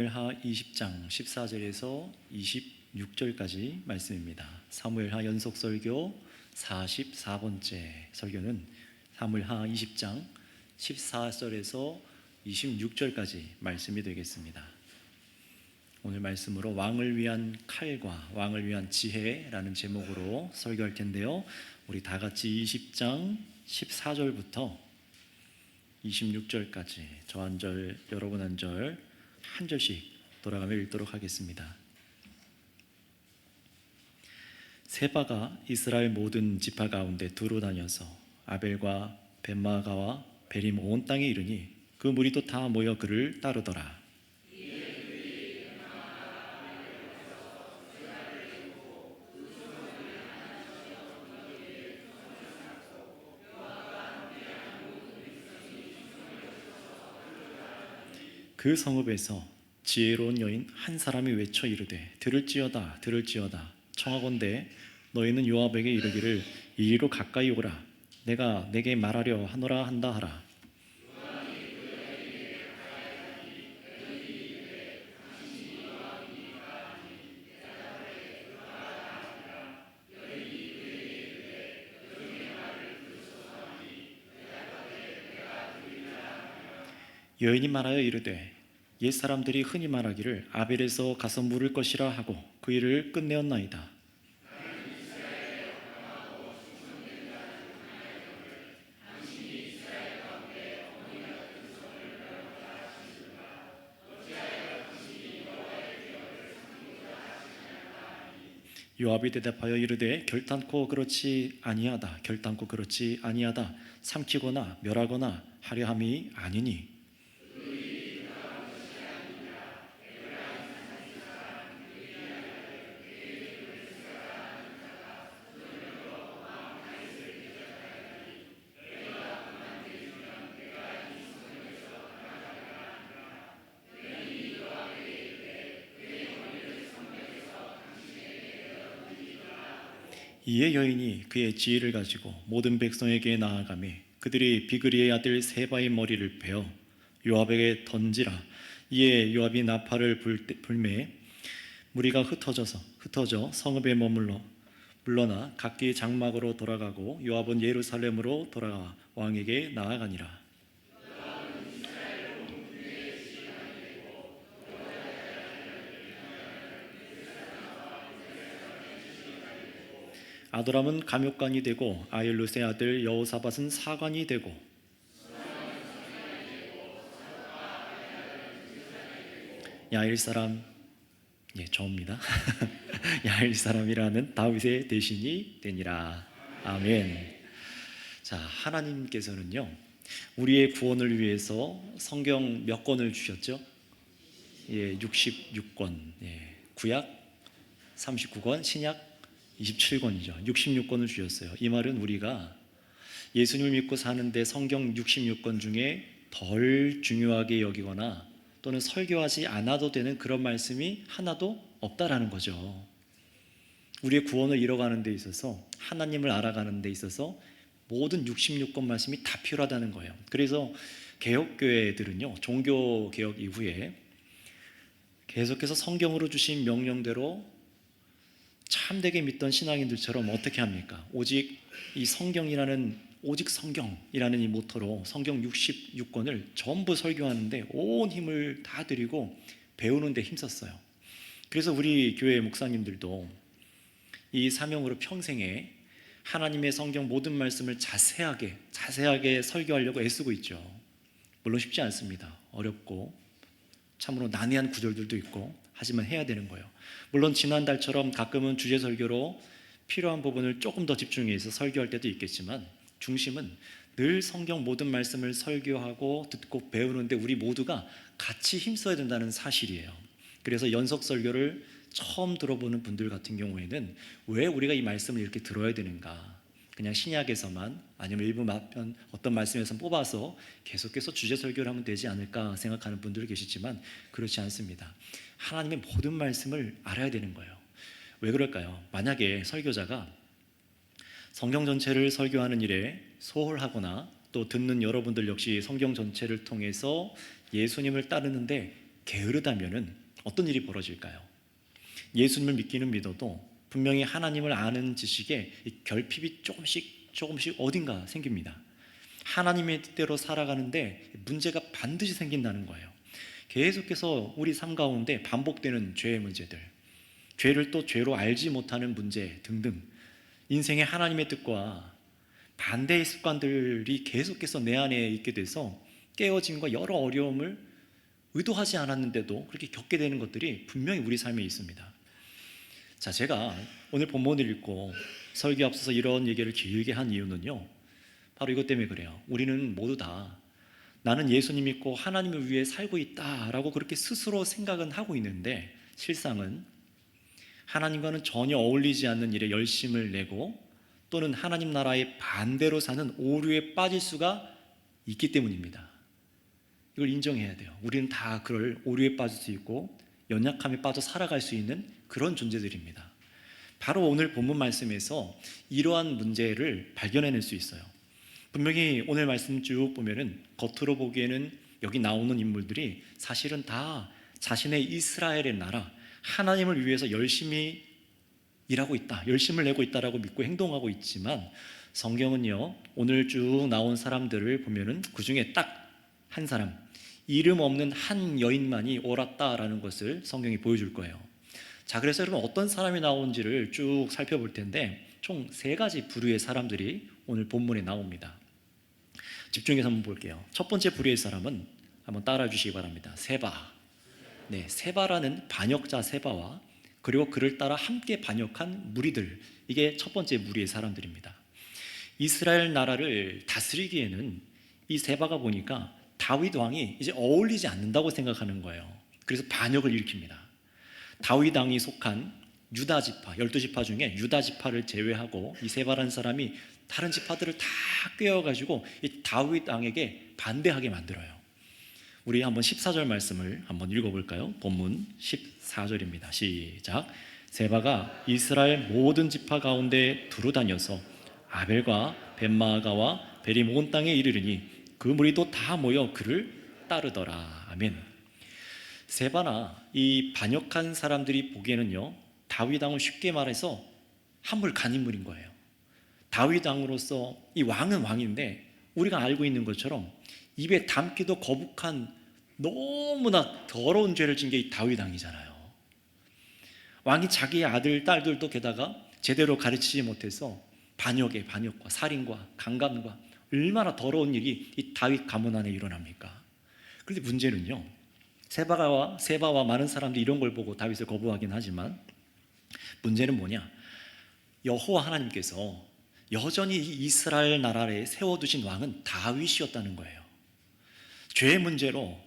사무엘하 20장 14절에서 26절까지 말씀입니다. 사무엘하 연속설교 44번째 설교는 사무엘하 20장 14절에서 26절까지 말씀이 되겠습니다. 오늘 말씀으로 왕을 위한 칼과 왕을 위한 지혜라는 제목으로 설교할 텐데요, 우리 다 같이 20장 14절부터 26절까지 저 한 절 여러분 한 절 한 절씩 돌아가며 읽도록 하겠습니다. 세바가 이스라엘 모든 지파 가운데 두루 다녀서 아벨과 벳마가와 베림 온 땅에 이르니 그 무리도 다 모여 그를 따르더라. 그 성읍에서 지혜로운 여인 한 사람이 외쳐 이르되 들을지어다 들을지어다 청하건대 너희는 요압에게 이르기를 이리로 가까이 오라 내가 내게 말하려 하노라 한다 하라. 여인이 말하여 이르되 옛사람들이 흔히 말하기를 아벨에서 가서 물을 것이라 하고 그 일을 끝내었나이다. 요압이 대답하여 이르되 결단코 그렇지 아니하다 결단코 그렇지 아니하다 삼키거나 멸하거나 하려 함이 아니니 이에 여인이 그의 지혜를 가지고 모든 백성에게 나아가매 그들이 비그리의 아들 세바의 머리를 베어 요압에게 던지라. 이에 요압이 나팔을 불매 무리가 흩어져 성읍에 물러나 각기 장막으로 돌아가고 요압은 예루살렘으로 돌아가 왕에게 나아가니라. 아도람은 감욕관이 되고 아일룻의 아들 여호사밧은 사관이 되고 야일 사람 저입니다. 야일 사람이라는 다윗의 대신이 되니라. 아멘. 자, 하나님께서는요 우리의 구원을 위해서 성경 몇 권을 주셨죠? 66권. 구약 39권, 신약 27권이죠. 66권을 주셨어요. 이 말은 우리가 예수님을 믿고 사는데 성경 66권 중에 덜 중요하게 여기거나 또는 설교하지 않아도 되는 그런 말씀이 하나도 없다라는 거죠. 우리의 구원을 이뤄가는 데 있어서 하나님을 알아가는 데 있어서 모든 66권 말씀이 다 필요하다는 거예요. 그래서 개혁교회들은요 종교개혁 이후에 계속해서 성경으로 주신 명령대로 참되게 믿던 신앙인들처럼 어떻게 합니까? 오직 성경이라는 이 모토로 성경 66권을 전부 설교하는데 온 힘을 다 들이고 배우는 데 힘썼어요. 그래서 우리 교회 목사님들도 이 사명으로 평생에 하나님의 성경 모든 말씀을 자세하게 설교하려고 애쓰고 있죠. 물론 쉽지 않습니다. 어렵고 참으로 난해한 구절들도 있고 하지만 해야 되는 거예요. 물론 지난달처럼 가끔은 주제 설교로 필요한 부분을 조금 더 집중해서 설교할 때도 있겠지만 중심은 늘 성경 모든 말씀을 설교하고 듣고 배우는데 우리 모두가 같이 힘써야 된다는 사실이에요. 그래서 연속 설교를 처음 들어보는 분들 같은 경우에는 왜 우리가 이 말씀을 이렇게 들어야 되는가, 그냥 신약에서만 아니면 일부 어떤 말씀에서 뽑아서 계속해서 주제 설교를 하면 되지 않을까 생각하는 분들이 계시지만 그렇지 않습니다. 하나님의 모든 말씀을 알아야 되는 거예요. 왜 그럴까요? 만약에 설교자가 성경 전체를 설교하는 일에 소홀하거나 또 듣는 여러분들 역시 성경 전체를 통해서 예수님을 따르는데 게으르다면은 어떤 일이 벌어질까요? 예수님을 믿기는 믿어도 분명히 하나님을 아는 지식에 결핍이 조금씩 어딘가 생깁니다. 하나님의 뜻대로 살아가는데 문제가 반드시 생긴다는 거예요. 계속해서 우리 삶 가운데 반복되는 죄의 문제들, 죄를 또 죄로 알지 못하는 문제 등등, 인생의 하나님의 뜻과 반대의 습관들이 계속해서 내 안에 있게 돼서 깨어짐과 여러 어려움을 의도하지 않았는데도 그렇게 겪게 되는 것들이 분명히 우리 삶에 있습니다. 자, 제가 오늘 본문을 읽고 설교 앞서서 이런 얘기를 길게 한 이유는요, 바로 이것 때문에 그래요. 우리는 모두 다 나는 예수님 믿고 하나님을 위해 살고 있다라고 그렇게 스스로 생각은 하고 있는데, 실상은 하나님과는 전혀 어울리지 않는 일에 열심을 내고 또는 하나님 나라의 반대로 사는 오류에 빠질 수가 있기 때문입니다. 이걸 인정해야 돼요. 우리는 다 그럴 오류에 빠질 수 있고 연약함에 빠져 살아갈 수 있는 그런 존재들입니다. 바로 오늘 본문 말씀에서 이러한 문제를 발견해낼 수 있어요. 분명히 오늘 말씀 쭉 보면은 겉으로 보기에는 여기 나오는 인물들이 사실은 다 자신의 이스라엘의 나라 하나님을 위해서 열심히 일하고 있다, 열심을 내고 있다라고 믿고 행동하고 있지만, 성경은요 오늘 쭉 나온 사람들을 보면은 그 중에 딱 한 사람, 이름 없는 한 여인만이 옳았다라는 것을 성경이 보여줄 거예요. 자, 그래서 여러분 어떤 사람이 나온지를 쭉 살펴볼 텐데 총 3가지 부류의 사람들이 오늘 본문에 나옵니다. 집중해서 한번 볼게요. 첫 번째 부류의 사람은 한번 따라해 주시기 바랍니다. 세바. 네, 세바라는 반역자 세바와 그리고 그를 따라 함께 반역한 무리들, 이게 첫 번째 무리의 사람들입니다. 이스라엘 나라를 다스리기에는 이 세바가 보니까 다윗 왕이 이제 어울리지 않는다고 생각하는 거예요. 그래서 반역을 일으킵니다. 다윗 왕이 속한 유다 지파, 12지파 중에 유다 지파를 제외하고 이 세바라는 사람이 다른 지파들을 다 꿰어가지고 이 다윗 왕에게 반대하게 만들어요. 우리 한번 14절 말씀을 한번 읽어볼까요? 본문 14절입니다. 시작. 세바가 이스라엘 모든 지파 가운데 두루다녀서 아벨과 벳마아가와 베림 온 땅에 이르르니 그 무리도 다 모여 그를 따르더라. 아멘. 세바나 이 반역한 사람들이 보기에는요, 다윗 왕은 쉽게 말해서 한물 간 인물인 거예요. 다윗 왕으로서 이 왕은 왕인데 우리가 알고 있는 것처럼 입에 담기도 거북한 너무나 더러운 죄를 진 게 이 다윗 왕이잖아요. 왕이 자기의 아들, 딸들도 게다가 제대로 가르치지 못해서 반역에 반역과 살인과 강간과 얼마나 더러운 일이 이 다윗 가문 안에 일어납니까? 그런데 문제는요, 세바와 많은 사람들이 이런 걸 보고 다윗을 거부하긴 하지만 문제는 뭐냐? 여호와 하나님께서 여전히 이 이스라엘 나라에 세워두신 왕은 다윗이었다는 거예요. 죄의 문제로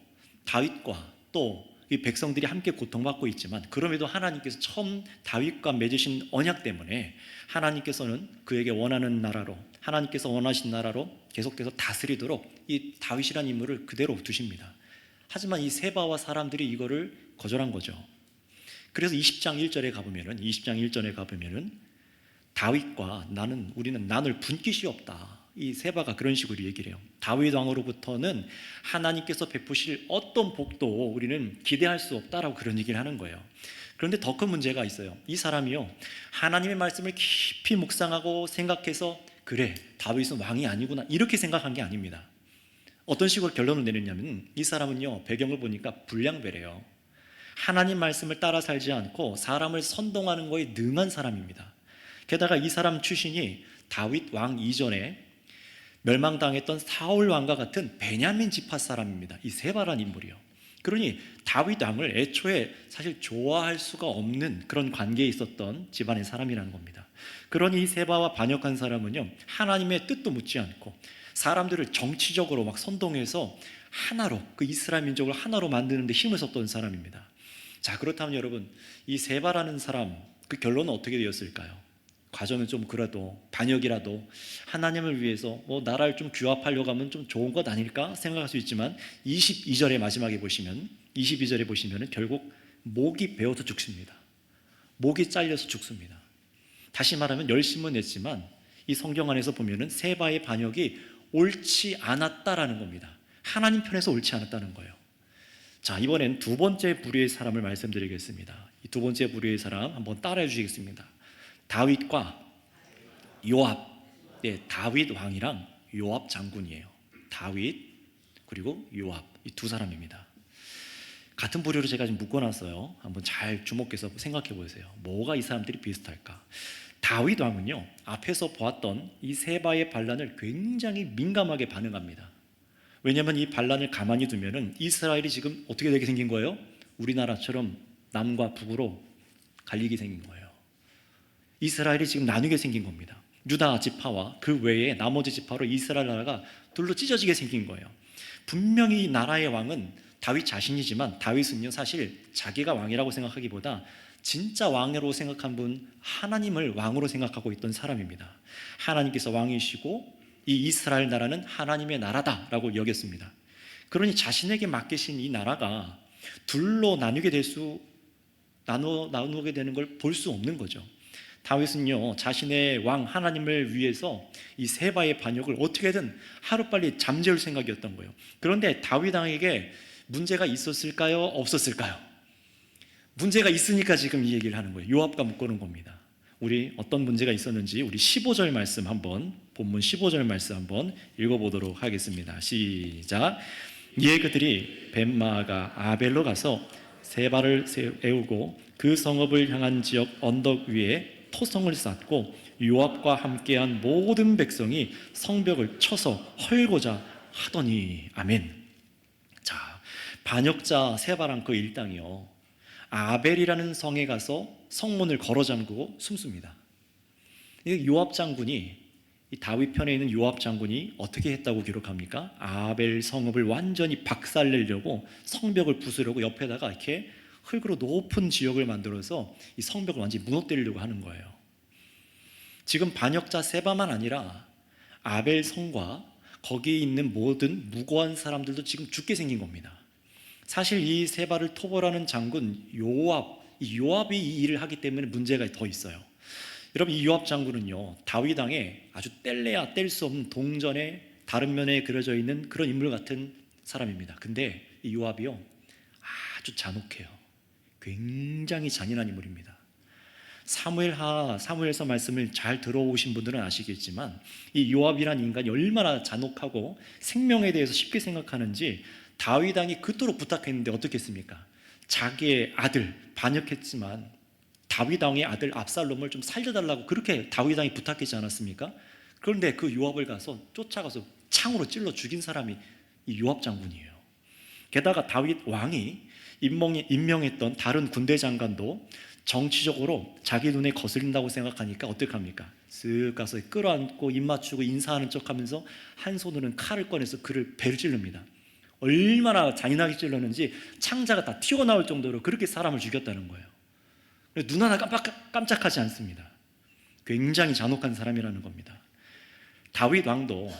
다윗과 또 이 백성들이 함께 고통받고 있지만, 그럼에도 하나님께서 처음 다윗과 맺으신 언약 때문에 하나님께서는 그에게 원하는 나라로, 하나님께서 원하신 나라로 계속해서 다스리도록 이 다윗이라는 인물을 그대로 두십니다. 하지만 이 세바와 사람들이 이거를 거절한 거죠. 그래서 20장 1절에 가보면은 다윗과 우리는 나눌 분깃이 없다, 이 세바가 그런 식으로 얘기를 해요. 다윗 왕으로부터는 하나님께서 베푸실 어떤 복도 우리는 기대할 수 없다라고 그런 얘기를 하는 거예요. 그런데 더 큰 문제가 있어요. 이 사람이요, 하나님의 말씀을 깊이 묵상하고 생각해서 그래, 다윗은 왕이 아니구나 이렇게 생각한 게 아닙니다. 어떤 식으로 결론을 내렸냐면, 이 사람은요, 배경을 보니까 불량배래요. 하나님 말씀을 따라 살지 않고 사람을 선동하는 거에 능한 사람입니다. 게다가 이 사람 출신이 다윗 왕 이전에 멸망당했던 사울 왕과 같은 베냐민 지파 사람입니다. 이 세바란 인물이요. 그러니 다윗 왕을 애초에 사실 좋아할 수가 없는 그런 관계에 있었던 집안의 사람이라는 겁니다. 그러니 이 세바와 반역한 사람은요, 하나님의 뜻도 묻지 않고 사람들을 정치적으로 막 선동해서 하나로, 그 이스라엘 민족을 하나로 만드는 데 힘을 썼던 사람입니다. 자, 그렇다면 여러분, 이 세바라는 사람, 그 결론은 어떻게 되었을까요? 과정은 좀 그래도 반역이라도 하나님을 위해서 나라를 좀 규합하려고 하면 좀 좋은 것 아닐까 생각할 수 있지만, 22절의 마지막에 보시면, 22절에 보시면 결국 목이 베어서 죽습니다. 목이 잘려서 죽습니다. 다시 말하면 열심은 냈지만 이 성경 안에서 보면은 세바의 반역이 옳지 않았다라는 겁니다. 하나님 편에서 옳지 않았다는 거예요. 자, 이번엔 두 번째 부류의 사람을 말씀드리겠습니다. 이 두 번째 부류의 사람 한번 따라해 주시겠습니다. 다윗과 요압. 네, 다윗 왕이랑 요압 장군이에요. 다윗 그리고 요압, 이 두 사람입니다. 같은 부류로 제가 지금 묶어놨어요. 한번 잘 주목해서 생각해 보세요. 뭐가 이 사람들이 비슷할까? 다윗 왕은요, 앞에서 보았던 이 세바의 반란을 굉장히 민감하게 반응합니다. 왜냐하면 이 반란을 가만히 두면은 이스라엘이 지금 어떻게 되게 생긴 거예요? 우리나라처럼 남과 북으로 갈리게 생긴 거예요. 이스라엘이 지금 나누게 생긴 겁니다. 유다 지파와 그 외에 나머지 지파로 이스라엘 나라가 둘로 찢어지게 생긴 거예요. 분명히 이 나라의 왕은 다윗 자신이지만 다윗은요, 사실 자기가 왕이라고 생각하기보다 진짜 왕으로 생각한 분, 하나님을 왕으로 생각하고 있던 사람입니다. 하나님께서 왕이시고 이 이스라엘 나라는 하나님의 나라다라고 여겼습니다. 그러니 자신에게 맡기신 이 나라가 둘로 나누게 되는 걸 볼 수 없는 거죠. 다윗은요, 자신의 왕 하나님을 위해서 이 세바의 반역을 어떻게든 하루빨리 잠재울 생각이었던 거예요. 그런데 다윗 왕에게 문제가 있었을까요? 없었을까요? 문제가 있으니까 지금 이 얘기를 하는 거예요. 요압과 묶어놓은 겁니다. 우리 어떤 문제가 있었는지 우리 15절 말씀 한번, 본문 15절 말씀 한번 읽어보도록 하겠습니다. 시작. 이에 그들이 벳마가 아벨로 가서 세바를 세우고 그 성읍을 향한 지역 언덕 위에 토성을 쌓고 요압과 함께한 모든 백성이 성벽을 쳐서 헐고자 하더니. 아멘. 자, 반역자 세바랑 그 일당이요, 아벨이라는 성에 가서 성문을 걸어 잠그고 숨습니다. 요압 장군이, 이 다윗 편에 있는 요압 장군이 어떻게 했다고 기록합니까? 아벨 성읍을 완전히 박살내려고 성벽을 부수려고 옆에다가 이렇게 흙으로 높은 지역을 만들어서 이 성벽을 완전히 무너뜨리려고 하는 거예요. 지금 반역자 세바만 아니라 아벨 성과 거기에 있는 모든 무고한 사람들도 지금 죽게 생긴 겁니다. 사실 이 세바를 토벌하는 장군 요압이 이 일을 하기 때문에 문제가 더 있어요. 여러분, 이 요압 장군은요, 다윗 왕의 아주 뗄래야 뗄 수 없는 동전의 다른 면에 그려져 있는 그런 인물 같은 사람입니다. 근데 이 요압이요, 아주 잔혹해요. 굉장히 잔인한 인물입니다. 사무엘서 말씀을 잘 들어오신 분들은 아시겠지만 이 요압이라는 인간이 얼마나 잔혹하고 생명에 대해서 쉽게 생각하는지 다윗 왕이 그토록 부탁했는데 어떻게 했습니까? 자기의 아들, 반역했지만 다윗 왕의 아들 압살롬을 좀 살려달라고 그렇게 다윗 왕이 부탁했지 않았습니까? 그런데 그 요압을 가서 쫓아가서 창으로 찔러 죽인 사람이 이 요압 장군이에요. 게다가 다윗 왕이 임명했던 다른 군대 장관도 정치적으로 자기 눈에 거슬린다고 생각하니까 어떻게 합니까? 쓱 가서 끌어안고 입 맞추고 인사하는 척하면서 한 손으로는 칼을 꺼내서 그를 배를 찌릅니다. 얼마나 잔인하게 찔렀는지 창자가 다 튀어나올 정도로 그렇게 사람을 죽였다는 거예요. 눈 하나 깜짝하지 않습니다. 굉장히 잔혹한 사람이라는 겁니다. 다윗 왕도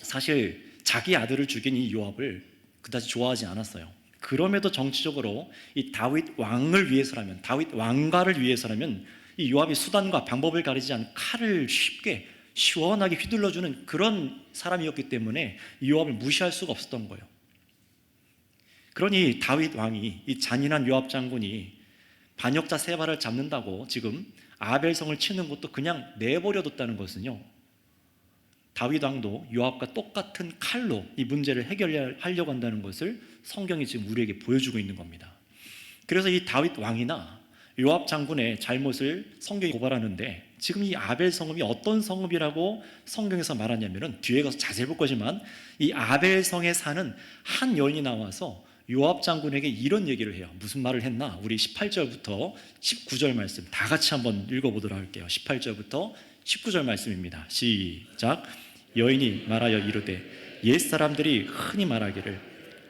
사실 자기 아들을 죽인 이 요압을 그다지 좋아하지 않았어요. 그럼에도 정치적으로 이 다윗 왕을 위해서라면, 다윗 왕가를 위해서라면 이 요압이 수단과 방법을 가리지 않은 칼을 쉽게 시원하게 휘둘러주는 그런 사람이었기 때문에 이 요압을 무시할 수가 없었던 거예요. 그러니 다윗 왕이, 이 잔인한 요압 장군이 반역자 세바를 잡는다고 지금 아벨성을 치는 것도 그냥 내버려뒀다는 것은요, 다윗 왕도 요압과 똑같은 칼로 이 문제를 해결하려고 한다는 것을 성경이 지금 우리에게 보여주고 있는 겁니다. 그래서 이 다윗 왕이나 요압 장군의 잘못을 성경이 고발하는데, 지금 이 아벨 성읍이 어떤 성읍이라고 성경에서 말하냐면은, 뒤에 가서 자세히 볼 거지만 이 아벨 성에 사는 한 여인이 나와서 요압 장군에게 이런 얘기를 해요. 무슨 말을 했나? 우리 18절부터 19절 말씀 다 같이 한번 읽어보도록 할게요. 18절부터 19절 말씀입니다. 시작. 여인이 말하여 이르되 옛사람들이 흔히 말하기를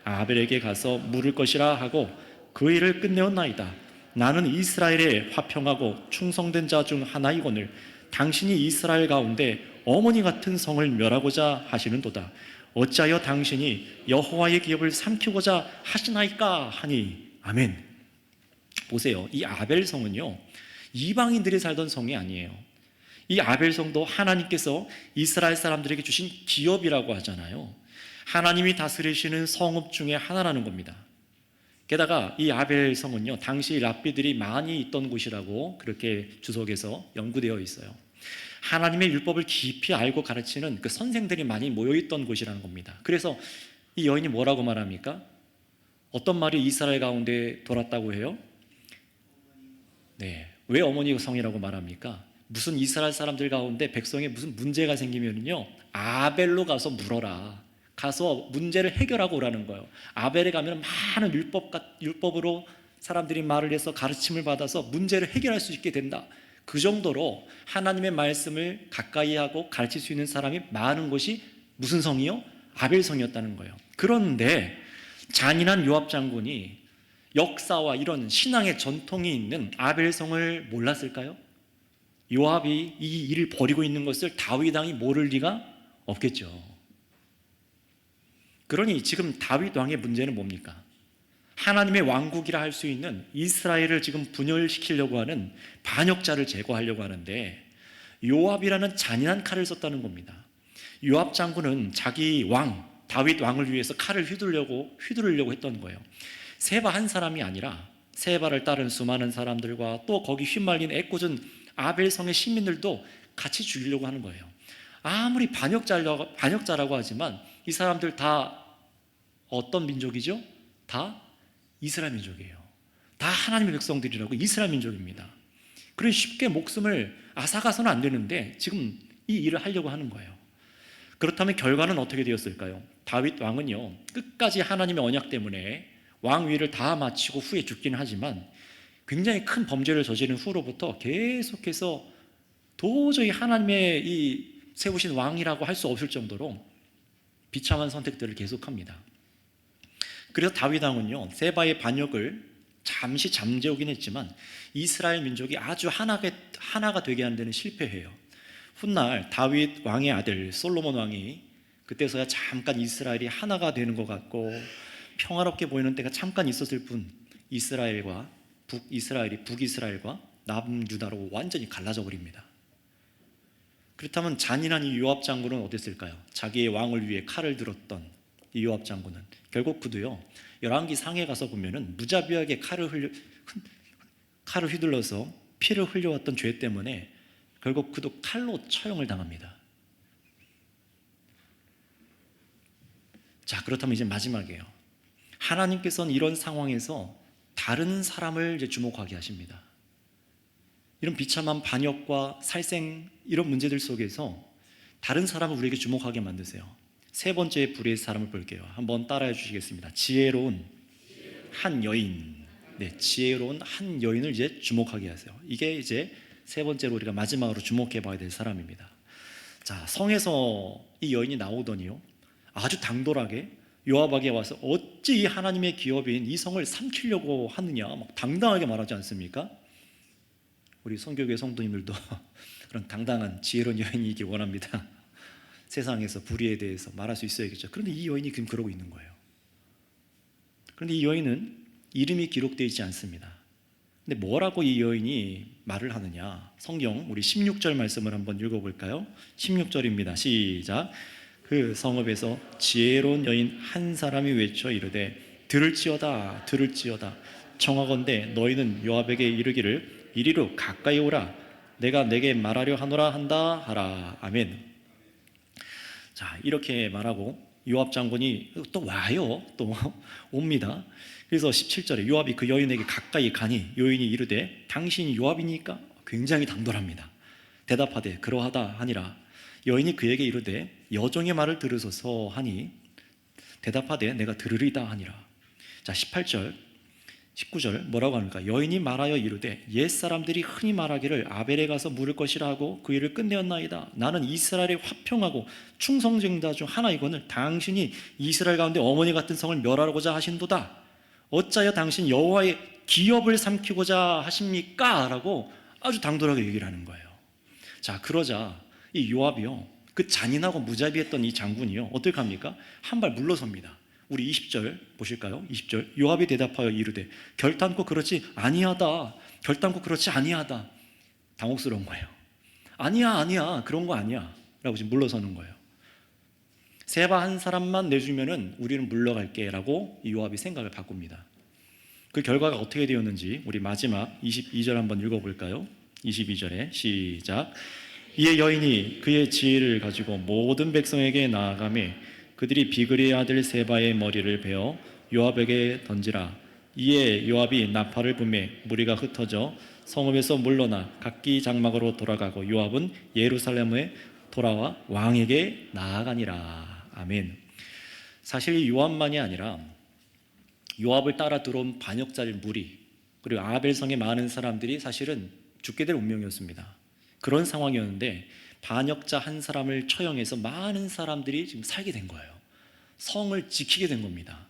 아벨에게 가서 물을 것이라 하고 그 일을 끝내었나이다. 나는 이스라엘에 화평하고 충성된 자 중 하나이거늘 당신이 이스라엘 가운데 어머니 같은 성을 멸하고자 하시는도다. 어찌하여 당신이 여호와의 기업을 삼키고자 하시나이까 하니. 아멘. 보세요, 이 아벨성은요, 이방인들이 살던 성이 아니에요. 이 아벨성도 하나님께서 이스라엘 사람들에게 주신 기업이라고 하잖아요. 하나님이 다스리시는 성읍 중에 하나라는 겁니다. 게다가 이 아벨 성은요, 당시 랍비들이 많이 있던 곳이라고 그렇게 주석에서 연구되어 있어요. 하나님의 율법을 깊이 알고 가르치는 그 선생들이 많이 모여있던 곳이라는 겁니다. 그래서 이 여인이 뭐라고 말합니까? 어떤 말이 이스라엘 가운데 돌았다고 해요? 네, 왜 어머니 성이라고 말합니까? 무슨 이스라엘 사람들 가운데 백성에 무슨 문제가 생기면요, 아벨로 가서 물어라. 가서 문제를 해결하고 오라는 거예요. 아벨에 가면 많은 율법으로 사람들이 말을 해서 가르침을 받아서 문제를 해결할 수 있게 된다. 그 정도로 하나님의 말씀을 가까이 하고 가르칠 수 있는 사람이 많은 곳이 무슨 성이요? 아벨 성이었다는 거예요. 그런데 잔인한 요압 장군이 역사와 이런 신앙의 전통이 있는 아벨 성을 몰랐을까요? 요압이 이 일을 벌이고 있는 것을 다윗 왕이 모를 리가 없겠죠. 그러니 지금 다윗 왕의 문제는 뭡니까? 하나님의 왕국이라 할 수 있는 이스라엘을 지금 분열시키려고 하는 반역자를 제거하려고 하는데 요압이라는 잔인한 칼을 썼다는 겁니다. 요압 장군은 자기 왕 다윗 왕을 위해서 칼을 휘두르려고 했던 거예요. 세바 한 사람이 아니라 세바를 따른 수많은 사람들과 또 거기 휘말린 애꿎은 아벨성의 시민들도 같이 죽이려고 하는 거예요. 아무리 반역자라고 하지만 이 사람들 다 어떤 민족이죠? 다 이스라엘 민족이에요. 다 하나님의 백성들이라고 이스라엘 민족입니다. 그래 쉽게 목숨을 앗아가서는 안 되는데 지금 이 일을 하려고 하는 거예요. 그렇다면 결과는 어떻게 되었을까요? 다윗 왕은요, 끝까지 하나님의 언약 때문에 왕위를 다 마치고 후에 죽기는 하지만 굉장히 큰 범죄를 저지른 후로부터 계속해서 도저히 하나님의 이 세우신 왕이라고 할 수 없을 정도로 비참한 선택들을 계속합니다. 그래서 다윗 왕은요, 세바의 반역을 잠시 잠재우긴 했지만 이스라엘 민족이 아주 하나가 되게 하는 데는 실패해요. 훗날 다윗 왕의 아들 솔로몬 왕이 그때서야 잠깐 이스라엘이 하나가 되는 것 같고 평화롭게 보이는 때가 잠깐 있었을 뿐 북이스라엘과 남유다로 완전히 갈라져 버립니다. 그렇다면 잔인한 이 요압 장군은 어땠을까요? 자기의 왕을 위해 칼을 들었던 이 요압 장군은 결국 그도요, 열왕기 상에 가서 보면은 무자비하게 칼을 휘둘러서 피를 흘려왔던 죄 때문에 결국 그도 칼로 처형을 당합니다. 자, 그렇다면 이제 마지막이에요. 하나님께서는 이런 상황에서 다른 사람을 이제 주목하게 하십니다. 이런 비참한 반역과 살생 이런 문제들 속에서 다른 사람을 우리에게 주목하게 만드세요. 세 번째 불의의 사람을 볼게요. 한번 따라해 주시겠습니다. 지혜로운 한 여인. 네, 지혜로운 한 여인을 이제 주목하게 하세요. 이게 이제 세 번째로 우리가 마지막으로 주목해 봐야 될 사람입니다. 자, 성에서 이 여인이 나오더니요, 아주 당돌하게 요압에게 와서 어찌 이 하나님의 기업인 이 성을 삼키려고 하느냐 막 당당하게 말하지 않습니까? 우리 성교회 성도님들도 그런 당당한 지혜로운 여인이기 원합니다. 세상에서 불의에 대해서 말할 수 있어야겠죠. 그런데 이 여인이 지금 그러고 있는 거예요. 그런데 이 여인은 이름이 기록되어 있지 않습니다. 근데 뭐라고 이 여인이 말을 하느냐? 성경 우리 16절 말씀을 한번 읽어볼까요? 16절입니다. 시작. 그 성읍에서 지혜로운 여인 한 사람이 외쳐 이르되 들을지어다 들을지어다 청하건대 너희는 요압에게 이르기를 이리로 가까이 오라 내가 내게 말하려 하노라 한다 하라. 아멘. 자, 이렇게 말하고 요압 장군이 또 와요. 또 옵니다. 그래서 17절에 요압이 그 여인에게 가까이 가니 여인이 이르되 당신이 요압이니까? 굉장히 당돌합니다. 대답하되 그러하다 하니라. 여인이 그에게 이르되 여종의 말을 들으소서 하니 대답하되 내가 들으리다 하니라. 자, 18절 19절 뭐라고 합니까? 여인이 말하여 이르되 옛사람들이 흔히 말하기를 아벨에 가서 물을 것이라 하고 그 일을 끝내었나이다. 나는 이스라엘의 화평하고 충성쟁자 중 하나이거늘 당신이 이스라엘 가운데 어머니 같은 성을 멸하고자 하신도다. 어찌하여 당신 여호와의 기업을 삼키고자 하십니까? 라고 아주 당돌하게 얘기를 하는 거예요. 자, 그러자 이 요압이요, 그 잔인하고 무자비했던 이 장군이요, 어떻게 합니까? 한 발 물러섭니다. 우리 20절 보실까요? 20절 요압이 대답하여 이르되 결단코 그렇지 아니하다. 결단코 그렇지 아니하다. 당혹스러운 거예요. 아니야 그런 거 아니야 라고 지금 물러서는 거예요. 세바 한 사람만 내주면은 우리는 물러갈게 라고 이 요압이 생각을 바꿉니다. 그 결과가 어떻게 되었는지 우리 마지막 22절 한번 읽어볼까요? 22절에 시작. 이에 여인이 그의 지혜를 가지고 모든 백성에게 나아가매 그들이 비그리의 아들 세바의 머리를 베어 요압에게 던지라. 이에 요압이 나팔을 불매 무리가 흩어져 성읍에서 물러나 각기 장막으로 돌아가고 요압은 예루살렘에 돌아와 왕에게 나아가니라. 아멘. 사실 이 요압만이 아니라 요압을 따라 들어온 반역자들 무리, 그리고 아벨성의 많은 사람들이 사실은 죽게 될 운명이었습니다. 그런 상황이었는데 반역자 한 사람을 처형해서 많은 사람들이 지금 살게 된 거예요. 성을 지키게 된 겁니다.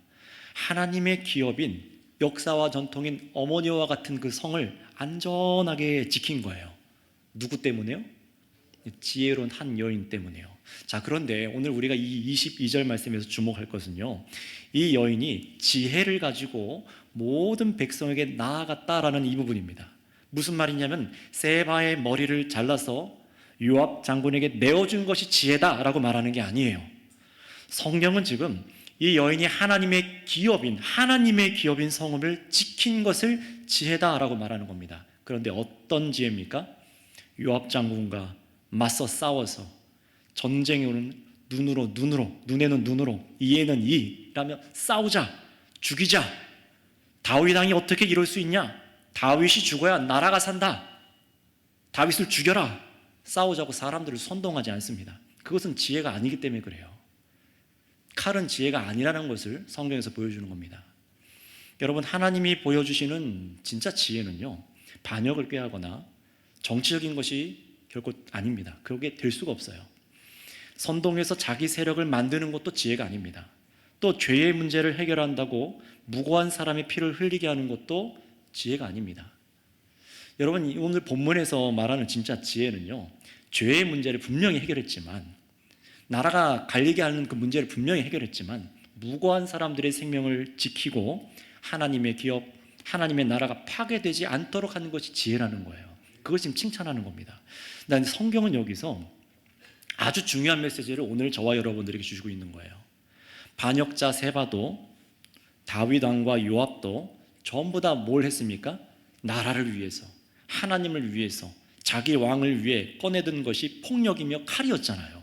하나님의 기업인 역사와 전통인 어머니와 같은 그 성을 안전하게 지킨 거예요. 누구 때문에요? 지혜로운 한 여인 때문에요. 자, 그런데 오늘 우리가 이 22절 말씀에서 주목할 것은요, 이 여인이 지혜를 가지고 모든 백성에게 나아갔다라는 이 부분입니다. 무슨 말이냐면 세바의 머리를 잘라서 요압 장군에게 내어준 것이 지혜다라고 말하는 게 아니에요. 성경은 지금 이 여인이 하나님의 기업인 성읍을 지킨 것을 지혜다라고 말하는 겁니다. 그런데 어떤 지혜입니까? 요압 장군과 맞서 싸워서 전쟁으로는 눈에는 눈으로, 이에는 이라며 싸우자, 죽이자. 다윗 왕이 어떻게 이럴 수 있냐? 다윗이 죽어야 나라가 산다. 다윗을 죽여라. 싸우자고 사람들을 선동하지 않습니다. 그것은 지혜가 아니기 때문에 그래요. 칼은 지혜가 아니라는 것을 성경에서 보여주는 겁니다. 여러분, 하나님이 보여주시는 진짜 지혜는요, 반역을 꾀하거나 정치적인 것이 결코 아닙니다. 그게 될 수가 없어요. 선동해서 자기 세력을 만드는 것도 지혜가 아닙니다. 또 죄의 문제를 해결한다고 무고한 사람의 피를 흘리게 하는 것도 지혜가 아닙니다. 여러분, 오늘 본문에서 말하는 진짜 지혜는요, 죄의 문제를 분명히 해결했지만, 나라가 갈리게 하는 그 문제를 분명히 해결했지만, 무고한 사람들의 생명을 지키고 하나님의 기업, 하나님의 나라가 파괴되지 않도록 하는 것이 지혜라는 거예요. 그걸 지금 칭찬하는 겁니다. 난 성경은 여기서 아주 중요한 메시지를 오늘 저와 여러분들에게 주시고 있는 거예요. 반역자 세바도 다윗 왕과 요압도 전부 다 뭘 했습니까? 나라를 위해서, 하나님을 위해서, 자기 왕을 위해 꺼내든 것이 폭력이며 칼이었잖아요.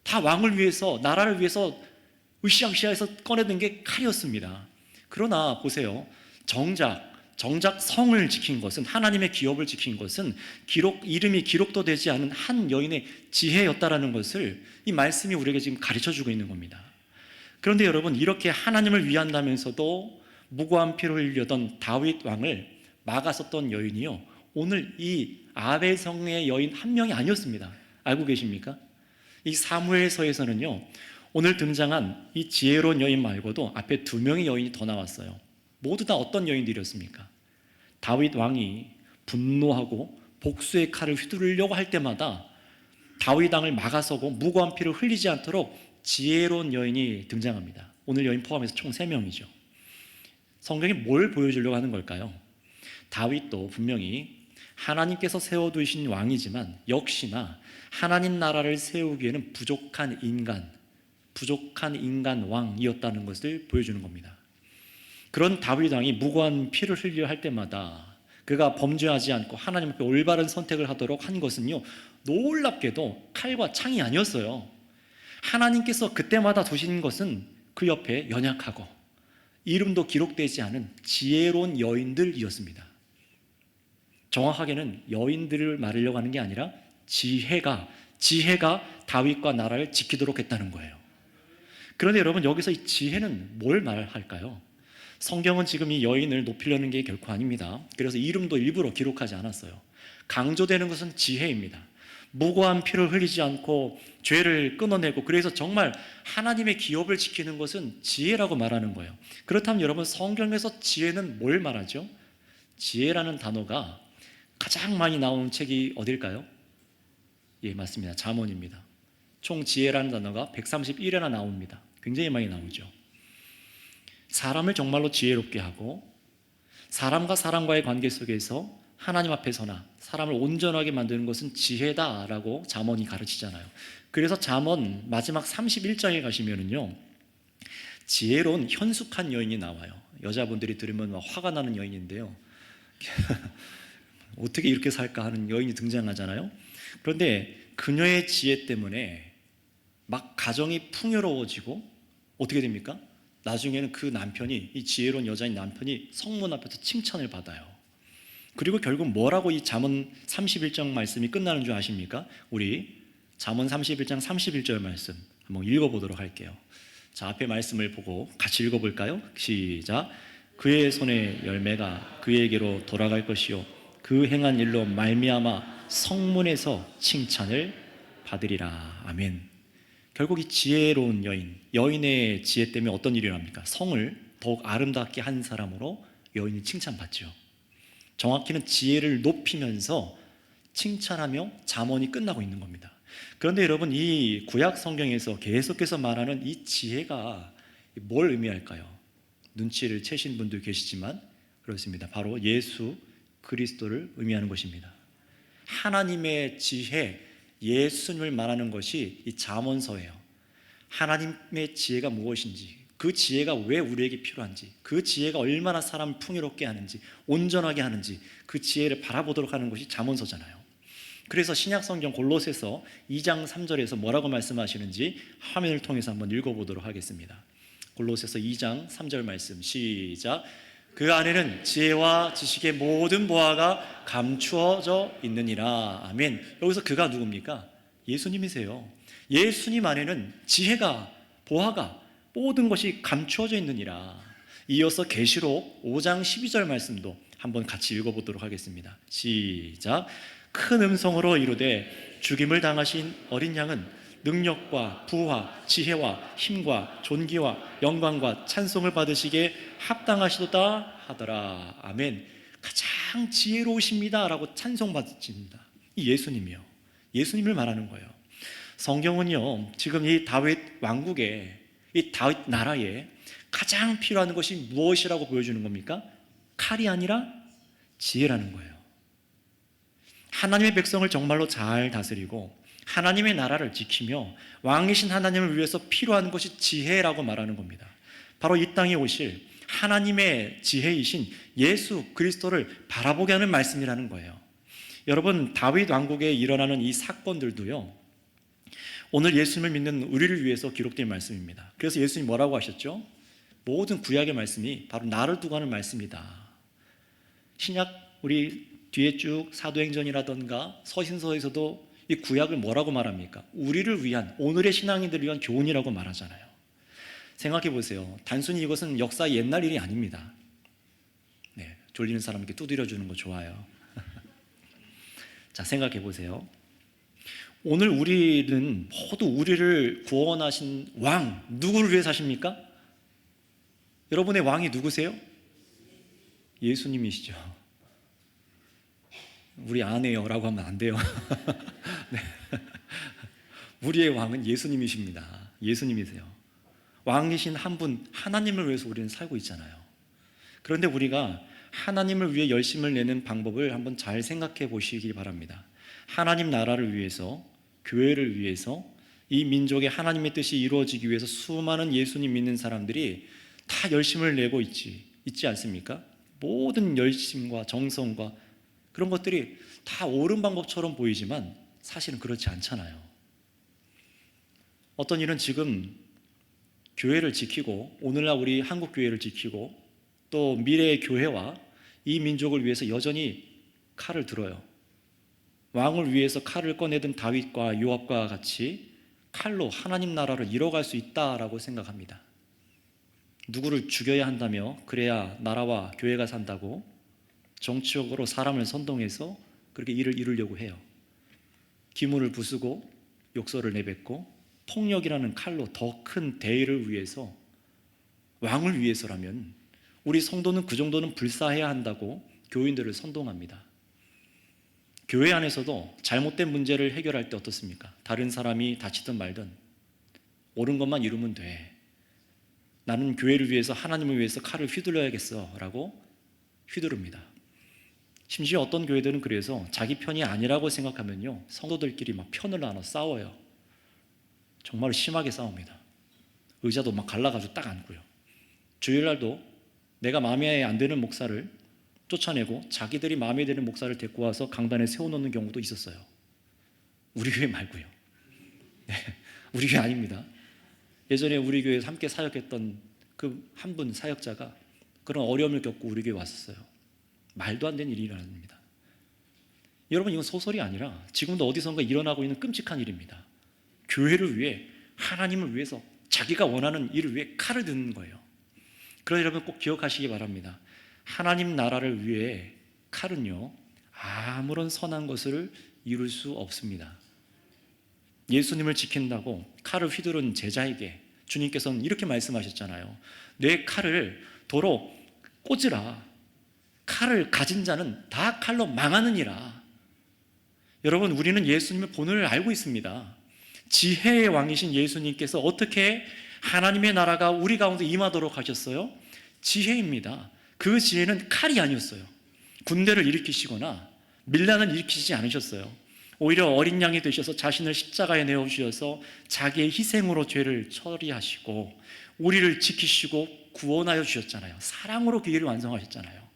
다 왕을 위해서, 나라를 위해서 으쌰으쌰해서 꺼내든 게 칼이었습니다. 그러나 보세요. 정작 성을 지킨 것은, 하나님의 기업을 지킨 것은 이름이 기록도 되지 않은 한 여인의 지혜였다라는 것을 이 말씀이 우리에게 지금 가르쳐주고 있는 겁니다. 그런데 여러분, 이렇게 하나님을 위한다면서도 무고한 피를 흘리던 다윗 왕을 막았었던 여인이요, 오늘 이 아벨성의 여인 한 명이 아니었습니다. 알고 계십니까? 이 사무엘서에서는요, 오늘 등장한 이 지혜로운 여인 말고도 앞에 2명의 여인이 더 나왔어요. 모두 다 어떤 여인들이었습니까? 다윗 왕이 분노하고 복수의 칼을 휘두르려고 할 때마다 다윗 왕을 막아서고 무고한 피를 흘리지 않도록 지혜로운 여인이 등장합니다. 오늘 여인 포함해서 총 3명이죠. 성경이 뭘 보여주려고 하는 걸까요? 다윗도 분명히 하나님께서 세워두신 왕이지만 역시나 하나님 나라를 세우기에는 부족한 인간 왕이었다는 것을 보여주는 겁니다. 그런 다윗 왕이 무고한 피를 흘리려 할 때마다 그가 범죄하지 않고 하나님 앞에 올바른 선택을 하도록 한 것은요, 놀랍게도 칼과 창이 아니었어요. 하나님께서 그때마다 두신 것은 그 옆에 연약하고 이름도 기록되지 않은 지혜로운 여인들이었습니다. 정확하게는 여인들을 말하려고 하는 게 아니라 지혜가 다윗과 나라를 지키도록 했다는 거예요. 그런데 여러분, 여기서 이 지혜는 뭘 말할까요? 성경은 지금 이 여인을 높이려는 게 결코 아닙니다. 그래서 이름도 일부러 기록하지 않았어요. 강조되는 것은 지혜입니다. 무고한 피를 흘리지 않고 죄를 끊어내고, 그래서 정말 하나님의 기업을 지키는 것은 지혜라고 말하는 거예요. 그렇다면 여러분, 성경에서 지혜는 뭘 말하죠? 지혜라는 단어가 가장 많이 나오는 책이 어딜까요? 예, 맞습니다. 잠언입니다. 총 지혜라는 단어가 131회나 나옵니다. 굉장히 많이 나오죠. 사람을 정말로 지혜롭게 하고 사람과 사람과의 관계 속에서 하나님 앞에서나 사람을 온전하게 만드는 것은 지혜다라고 잠언이 가르치잖아요. 그래서 잠언 마지막 31장에 가시면은요, 지혜로운 현숙한 여인이 나와요. 여자분들이 들으면 막 화가 나는 여인인데요. 어떻게 이렇게 살까 하는 여인이 등장하잖아요. 그런데 그녀의 지혜 때문에 막 가정이 풍요로워지고 어떻게 됩니까? 나중에는 그 남편이, 이 지혜로운 여자인 남편이 성문 앞에서 칭찬을 받아요. 그리고 결국 뭐라고 이 잠언 31장 말씀이 끝나는 줄 아십니까? 우리 잠언 31장 31절 말씀 한번 읽어보도록 할게요. 자, 앞에 말씀을 보고 같이 읽어볼까요? 시작. 그의 손의 열매가 그에게로 돌아갈 것이요 그 행한 일로 말미암아 성문에서 칭찬을 받으리라. 아멘. 결국 이 지혜로운 여인의 지혜 때문에 어떤 일이 일어납니까? 성을 더욱 아름답게 한 사람으로 여인이 칭찬받죠. 정확히는 지혜를 높이면서 칭찬하며 잠언이 끝나고 있는 겁니다. 그런데 여러분, 이 구약 성경에서 계속해서 말하는 이 지혜가 뭘 의미할까요? 눈치를 채신 분도 계시지만 그렇습니다. 바로 예수 그리스도를 의미하는 것입니다. 하나님의 지혜, 예수님을 말하는 것이 이 잠언서예요. 하나님의 지혜가 무엇인지, 그 지혜가 왜 우리에게 필요한지, 그 지혜가 얼마나 사람을 풍요롭게 하는지, 온전하게 하는지 그 지혜를 바라보도록 하는 것이 잠언서잖아요. 그래서 신약성경 골로새서 2장 3절에서 뭐라고 말씀하시는지 화면을 통해서 한번 읽어보도록 하겠습니다. 골로새서 2장 3절 말씀 시작. 그 안에는 지혜와 지식의 모든 보화가 감추어져 있느니라. 아멘. 여기서 그가 누굽니까? 예수님이세요. 예수님 안에는 지혜가, 보화가, 모든 것이 감추어져 있느니라. 이어서 계시록 5장 12절 말씀도 한번 같이 읽어보도록 하겠습니다. 시작. 큰 음성으로 이르되 죽임을 당하신 어린 양은 능력과 부와 지혜와 힘과 존귀와 영광과 찬송을 받으시기에 합당하시도다 하더라. 아멘. 가장 지혜로우십니다 라고 찬송받으십니다. 이 예수님이요, 예수님을 말하는 거예요. 성경은요, 지금 이 다윗 왕국에, 이 다윗 나라에 가장 필요한 것이 무엇이라고 보여주는 겁니까? 칼이 아니라 지혜라는 거예요. 하나님의 백성을 정말로 잘 다스리고 하나님의 나라를 지키며 왕이신 하나님을 위해서 필요한 것이 지혜라고 말하는 겁니다. 바로 이 땅에 오실 하나님의 지혜이신 예수 그리스도를 바라보게 하는 말씀이라는 거예요. 여러분, 다윗 왕국에 일어나는 이 사건들도요, 오늘 예수님을 믿는 우리를 위해서 기록된 말씀입니다. 그래서 예수님이 뭐라고 하셨죠? 모든 구약의 말씀이 바로 나를 두고 하는 말씀이다. 신약 우리 뒤에 쭉 사도행전이라던가 서신서에서도 이 구약을 뭐라고 말합니까? 우리를 위한, 오늘의 신앙인들을 위한 교훈이라고 말하잖아요. 생각해 보세요. 단순히 이것은 역사의 옛날 일이 아닙니다. 네, 졸리는 사람에게 두드려 주는 거 좋아요. 자, 생각해 보세요. 오늘 우리는 모두 우리를 구원하신 왕, 누구를 위해 사십니까? 여러분의 왕이 누구세요? 예수님이시죠. 우리 아내요라고 하면 안 돼요. 네. 우리의 왕은 예수님이십니다. 예수님이세요. 왕이신 한 분, 하나님을 위해서 우리는 살고 있잖아요. 그런데 우리가 하나님을 위해 열심을 내는 방법을 한번 잘 생각해 보시기 바랍니다. 하나님 나라를 위해서, 교회를 위해서, 이 민족의 하나님의 뜻이 이루어지기 위해서 수많은 예수님 믿는 사람들이 다 열심을 내고 있지 않습니까? 모든 열심과 정성과 그런 것들이 다 옳은 방법처럼 보이지만 사실은 그렇지 않잖아요. 어떤 일은 지금 교회를 지키고, 오늘날 우리 한국 교회를 지키고 또 미래의 교회와 이 민족을 위해서 여전히 칼을 들어요. 왕을 위해서 칼을 꺼내든 다윗과 요압과 같이 칼로 하나님 나라를 이뤄갈 수 있다라고 생각합니다. 누구를 죽여야 한다며 그래야 나라와 교회가 산다고 정치적으로 사람을 선동해서 그렇게 일을 이루려고 해요. 기문을 부수고 욕설을 내뱉고 폭력이라는 칼로 더 큰 대의를 위해서, 왕을 위해서라면 우리 성도는 그 정도는 불사해야 한다고 교인들을 선동합니다. 교회 안에서도 잘못된 문제를 해결할 때 어떻습니까? 다른 사람이 다치든 말든 옳은 것만 이루면 돼. 나는 교회를 위해서, 하나님을 위해서 칼을 휘둘러야겠어 라고 휘두릅니다. 심지어 어떤 교회들은 그래서 자기 편이 아니라고 생각하면요, 성도들끼리 막 편을 나눠 싸워요. 정말 심하게 싸웁니다. 의자도 막 갈라가지고 딱 앉고요. 주일날도 내가 마음에 안 드는 목사를 쫓아내고 자기들이 마음에 드는 목사를 데리고 와서 강단에 세워놓는 경우도 있었어요. 우리 교회 말고요. 네, 우리 교회 아닙니다. 예전에 우리 교회에서 함께 사역했던 그 한 분 사역자가 그런 어려움을 겪고 우리 교회에 왔었어요. 말도 안 되는 일이 일어납니다. 여러분, 이건 소설이 아니라 지금도 어디선가 일어나고 있는 끔찍한 일입니다. 교회를 위해, 하나님을 위해서, 자기가 원하는 일을 위해 칼을 드는 거예요. 그러나 여러분 꼭 기억하시기 바랍니다. 하나님 나라를 위해 칼은요, 아무런 선한 것을 이룰 수 없습니다. 예수님을 지킨다고 칼을 휘두른 제자에게 주님께서는 이렇게 말씀하셨잖아요. 내 칼을 도로 꽂으라. 칼을 가진 자는 다 칼로 망하느니라. 여러분, 우리는 예수님의 본을 알고 있습니다. 지혜의 왕이신 예수님께서 어떻게 하나님의 나라가 우리 가운데 임하도록 하셨어요? 지혜입니다. 그 지혜는 칼이 아니었어요. 군대를 일으키시거나 밀란을 일으키지 않으셨어요. 오히려 어린 양이 되셔서 자신을 십자가에 내어주셔서 자기의 희생으로 죄를 처리하시고 우리를 지키시고 구원하여 주셨잖아요. 사랑으로 그 일을 완성하셨잖아요.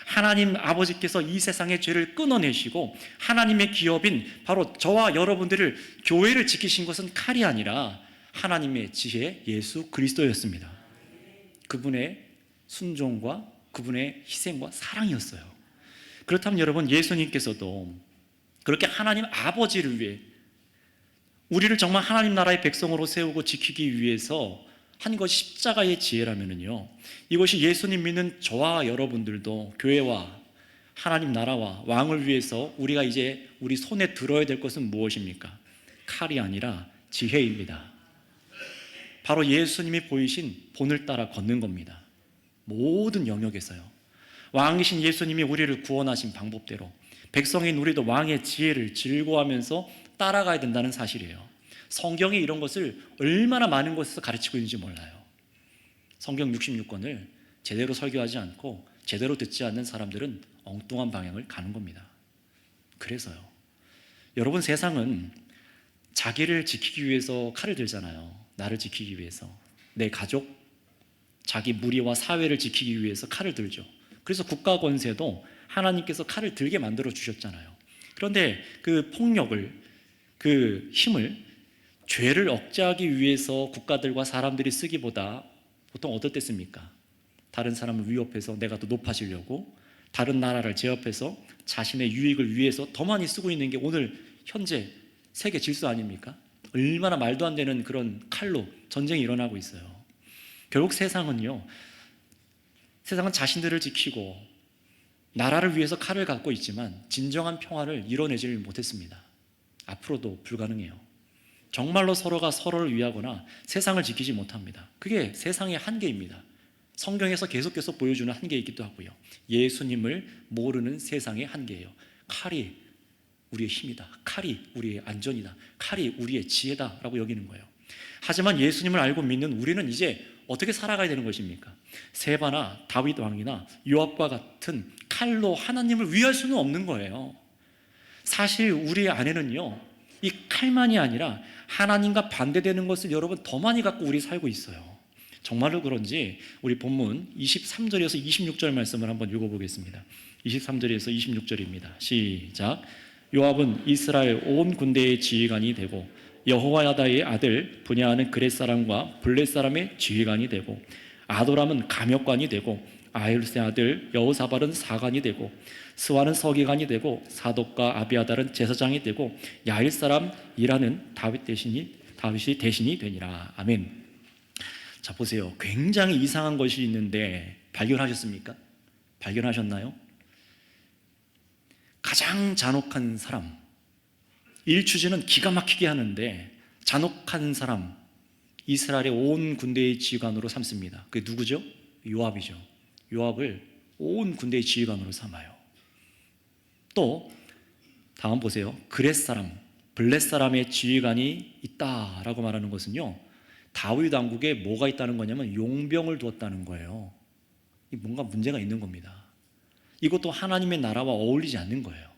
하나님 아버지께서 이 세상의 죄를 끊어내시고 하나님의 기업인 바로 저와 여러분들을, 교회를 지키신 것은 칼이 아니라 하나님의 지혜 예수 그리스도였습니다. 그분의 순종과 그분의 희생과 사랑이었어요. 그렇다면 여러분, 예수님께서도 그렇게 하나님 아버지를 위해, 우리를 정말 하나님 나라의 백성으로 세우고 지키기 위해서 한 것이 십자가의 지혜라면요, 이것이 예수님 믿는 저와 여러분들도 교회와 하나님 나라와 왕을 위해서 우리가 이제 우리 손에 들어야 될 것은 무엇입니까? 칼이 아니라 지혜입니다. 바로 예수님이 보이신 본을 따라 걷는 겁니다. 모든 영역에서요. 왕이신 예수님이 우리를 구원하신 방법대로 백성인 우리도 왕의 지혜를 즐거워하면서 따라가야 된다는 사실이에요. 성경이 이런 것을 얼마나 많은 곳에서 가르치고 있는지 몰라요. 성경 66권을 제대로 설교하지 않고 제대로 듣지 않는 사람들은 엉뚱한 방향을 가는 겁니다. 그래서요, 여러분, 세상은 자기를 지키기 위해서 칼을 들잖아요. 나를 지키기 위해서, 내 가족, 자기 무리와 사회를 지키기 위해서 칼을 들죠. 그래서 국가 권세도 하나님께서 칼을 들게 만들어 주셨잖아요. 그런데 그 폭력을, 그 힘을, 죄를 억제하기 위해서 국가들과 사람들이 쓰기보다 보통 어떻겠습니까? 다른 사람을 위협해서 내가 더 높아지려고, 다른 나라를 제압해서 자신의 유익을 위해서 더 많이 쓰고 있는 게 오늘 현재 세계 질서 아닙니까? 얼마나 말도 안 되는 그런 칼로 전쟁이 일어나고 있어요. 결국 세상은 자신들을 지키고 나라를 위해서 칼을 갖고 있지만 진정한 평화를 이뤄내지를 못했습니다. 앞으로도 불가능해요. 정말로 서로가 서로를 위하거나 세상을 지키지 못합니다. 그게 세상의 한계입니다. 성경에서 계속해서 보여주는 한계이기도 하고요. 예수님을 모르는 세상의 한계예요. 칼이 우리의 힘이다. 칼이 우리의 안전이다. 칼이 우리의 지혜다라고 여기는 거예요. 하지만 예수님을 알고 믿는 우리는 이제 어떻게 살아가야 되는 것입니까? 세바나 다윗 왕이나 요압과 같은 칼로 하나님을 위할 수는 없는 거예요. 사실 우리 안에는요, 이 칼만이 아니라 하나님과 반대되는 것을 여러분 더 많이 갖고 우리 살고 있어요. 정말로 그런지 우리 본문 23절에서 26절 말씀을 한번 읽어보겠습니다. 23절에서 26절입니다. 시작. 요압은 이스라엘 온 군대의 지휘관이 되고 여호야다의 아들 분야하는 그렛 사람과 블렛 사람의 지휘관이 되고 아도람은 감역관이 되고 아힐스의 아들 여호사발은 사관이 되고 스와는 서기관이 되고 사독과 아비아달은 제사장이 되고 야일 사람 일하는 다윗이 대신이 되니라. 아멘. 자, 보세요. 굉장히 이상한 것이 있는데 발견하셨습니까? 발견하셨나요? 가장 잔혹한 사람, 일 추진은 기가 막히게 하는데 잔혹한 사람, 이스라엘의 온 군대의 지휘관으로 삼습니다. 그게 누구죠? 요압이죠. 요압을 온 군대의 지휘관으로 삼아요. 또 다음 보세요. 그렛 사람, 블렛 사람의 지휘관이 있다라고 말하는 것은요, 다윗 왕국에 뭐가 있다는 거냐면 용병을 두었다는 거예요. 뭔가 문제가 있는 겁니다. 이것도 하나님의 나라와 어울리지 않는 거예요.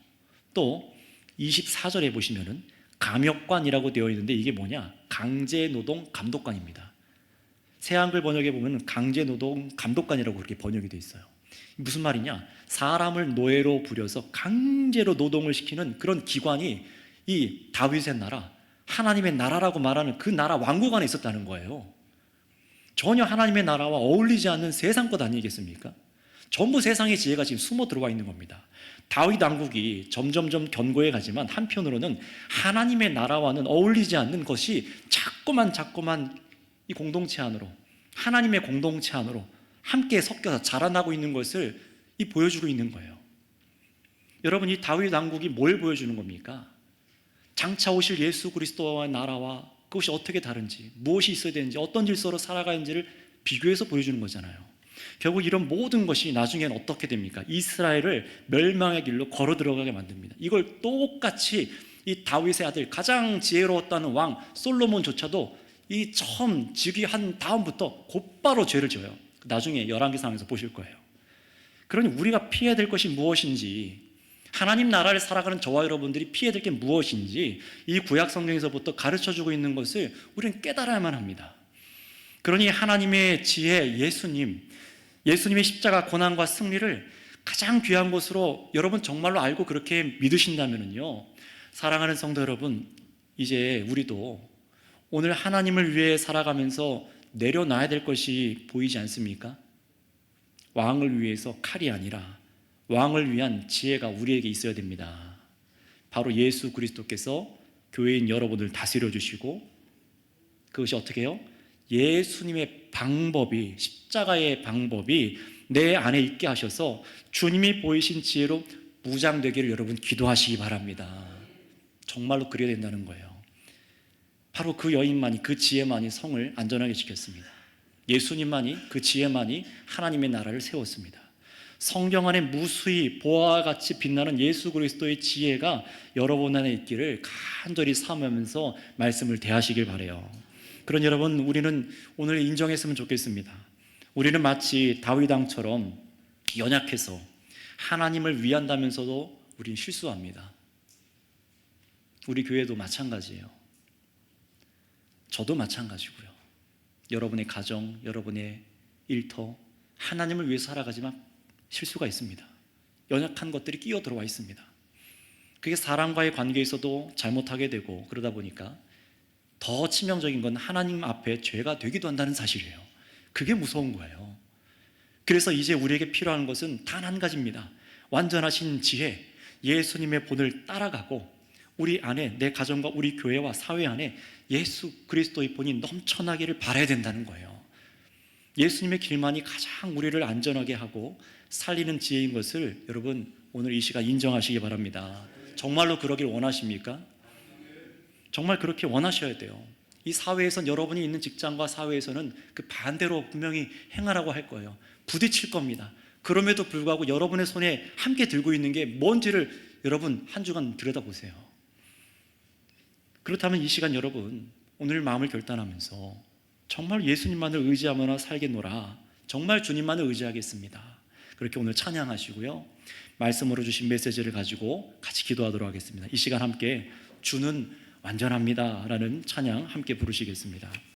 또 24절에 보시면은 감역관이라고 되어 있는데 이게 뭐냐? 강제노동 감독관입니다. 새한글 번역에 보면 강제노동 감독관이라고 그렇게 번역이 돼 있어요. 무슨 말이냐? 사람을 노예로 부려서 강제로 노동을 시키는 그런 기관이 이 다윗의 나라, 하나님의 나라라고 말하는 그 나라 왕국 안에 있었다는 거예요. 전혀 하나님의 나라와 어울리지 않는 세상 것 아니겠습니까? 전부 세상의 지혜가 지금 숨어 들어와 있는 겁니다. 다윗 왕국이 점점점 견고해 가지만 한편으로는 하나님의 나라와는 어울리지 않는 것이 자꾸만 이 공동체 안으로, 하나님의 공동체 안으로 함께 섞여서 자라나고 있는 것을 보여주고 있는 거예요. 여러분, 이 다윗 왕국이 뭘 보여주는 겁니까? 장차 오실 예수 그리스도와 나라와 그것이 어떻게 다른지, 무엇이 있어야 되는지, 어떤 질서로 살아가는지를 비교해서 보여주는 거잖아요. 결국 이런 모든 것이 나중에는 어떻게 됩니까? 이스라엘을 멸망의 길로 걸어 들어가게 만듭니다. 이걸 똑같이 이 다윗의 아들, 가장 지혜로웠다는 왕 솔로몬조차도 이 처음 즉위한 다음부터 곧바로 죄를 져요. 나중에 열왕기상에서 보실 거예요. 그러니 우리가 피해야 될 것이 무엇인지, 하나님 나라를 살아가는 저와 여러분들이 피해야 될 게 무엇인지 이 구약 성경에서부터 가르쳐주고 있는 것을 우리는 깨달아야만 합니다. 그러니 하나님의 지혜, 예수님의 십자가 고난과 승리를 가장 귀한 것으로 여러분 정말로 알고 그렇게 믿으신다면요, 사랑하는 성도 여러분, 이제 우리도 오늘 하나님을 위해 살아가면서 내려놔야 될 것이 보이지 않습니까? 왕을 위해서 칼이 아니라 왕을 위한 지혜가 우리에게 있어야 됩니다. 바로 예수 그리스도께서 교회인 여러분을 다스려 주시고, 그것이 어떻게 해요? 예수님의 방법이, 십자가의 방법이 내 안에 있게 하셔서 주님이 보이신 지혜로 무장되기를 여러분 기도하시기 바랍니다. 정말로 그래야 된다는 거예요. 바로 그 여인만이, 그 지혜만이 성을 안전하게 지켰습니다. 예수님만이, 그 지혜만이 하나님의 나라를 세웠습니다. 성경 안에 무수히 보화와 같이 빛나는 예수 그리스도의 지혜가 여러분 안에 있기를 간절히 사모하면서 말씀을 대하시길 바라요. 그런 여러분, 우리는 오늘 인정했으면 좋겠습니다. 우리는 마치 다윗 왕처럼 연약해서 하나님을 위한다면서도 우리는 실수합니다. 우리 교회도 마찬가지예요. 저도 마찬가지고요. 여러분의 가정, 여러분의 일터, 하나님을 위해서 살아가지만 실수가 있습니다. 연약한 것들이 끼어 들어와 있습니다. 그게 사람과의 관계에서도 잘못하게 되고, 그러다 보니까 더 치명적인 건 하나님 앞에 죄가 되기도 한다는 사실이에요. 그게 무서운 거예요. 그래서 이제 우리에게 필요한 것은 단 한 가지입니다. 완전하신 지혜, 예수님의 본을 따라가고 우리 안에, 내 가정과 우리 교회와 사회 안에 예수 그리스도의 본이 넘쳐나기를 바라야 된다는 거예요. 예수님의 길만이 가장 우리를 안전하게 하고 살리는 지혜인 것을 여러분 오늘 이 시간 인정하시기 바랍니다. 정말로 그러길 원하십니까? 정말 그렇게 원하셔야 돼요. 이 사회에선, 여러분이 있는 직장과 사회에서는 그 반대로 분명히 행하라고 할 거예요. 부딪힐 겁니다. 그럼에도 불구하고 여러분의 손에 함께 들고 있는 게 뭔지를 여러분 한 주간 들여다보세요. 그렇다면 이 시간 여러분, 오늘 마음을 결단하면서 정말 예수님만을 의지하며 살겠노라, 정말 주님만을 의지하겠습니다, 그렇게 오늘 찬양하시고요, 말씀으로 주신 메시지를 가지고 같이 기도하도록 하겠습니다. 이 시간 함께 주는 완전합니다 라는 찬양 함께 부르시겠습니다.